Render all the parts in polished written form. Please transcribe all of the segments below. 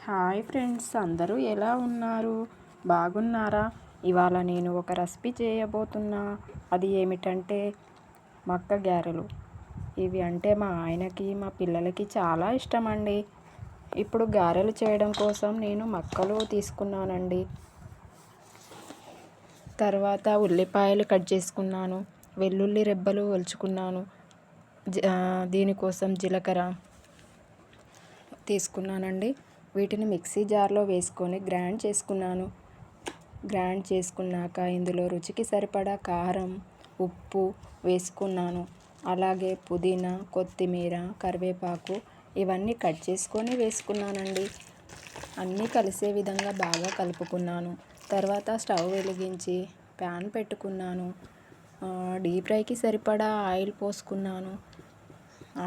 Hi friends, అందరూ ఎలా ఉన్నారు? బాగున్నారా? ఇవాళ నేను ఒక రెసిపీ చేయబోతున్నా. అది ఏమిటంటే మక్క గారెలు. ఇవి అంటే మా ఆయనకి, మా పిల్లలకి చాలా ఇష్టమండి. ఇప్పుడు గారెలు చేయడం కోసం నేను మక్కలు తీసుకున్నానండి. తర్వాత ఉల్లిపాయలు కట్ చేసుకున్నాను, వెల్లుల్లి రెబ్బలు ఒలుచుకున్నాను. దీనికోసం జీలకర్ర తీసుకున్నానండి. వీటిని మిక్సీ జార్లో వేసుకొని గ్రైండ్ చేసుకున్నాను. గ్రైండ్ చేసుకున్నాక ఇందులో రుచికి సరిపడా కారం, ఉప్పు వేసుకున్నాను. అలాగే పుదీనా, కొత్తిమీర, కరివేపాకు ఇవన్నీ కట్ చేసుకొని వేసుకున్నానండి. అన్నీ కలిసే విధంగా బాగా కలుపుకున్నాను. తర్వాత స్టవ్ వెలిగించి ప్యాన్ పెట్టుకున్నాను. డీప్ ఫ్రైకి సరిపడా ఆయిల్ పోసుకున్నాను.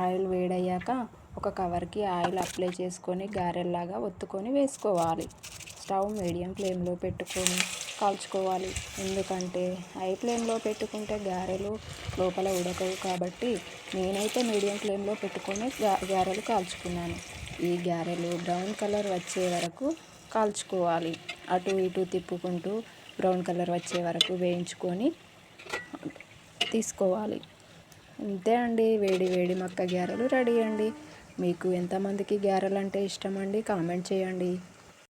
ఆయిల్ వేడయ్యాక ఒక కవర్కి ఆయిల్ అప్లై చేసుకొని గారెల్లాగా ఒత్తుకొని వేసుకోవాలి. స్టవ్ మీడియం ఫ్లేమ్లో పెట్టుకొని కాల్చుకోవాలి. ఎందుకంటే హై ఫ్లేమ్లో పెట్టుకుంటే గారెలు లోపల ఉడకవు కాబట్టి నేనైతే మీడియం ఫ్లేమ్లో పెట్టుకొని గారెలు కాల్చుకున్నాను. ఈ గారెలు బ్రౌన్ కలర్ వచ్చే వరకు కాల్చుకోవాలి. అటు ఇటు తిప్పుకుంటూ బ్రౌన్ కలర్ వచ్చే వరకు వేయించుకొని తీసుకోవాలి. అంతే అండి, వేడి వేడి మక్క గారెలు రెడీ అండి. మీకు ఎంతమందికి గారెలు అంటే ఇష్టం అండి? కామెంట్ చేయండి.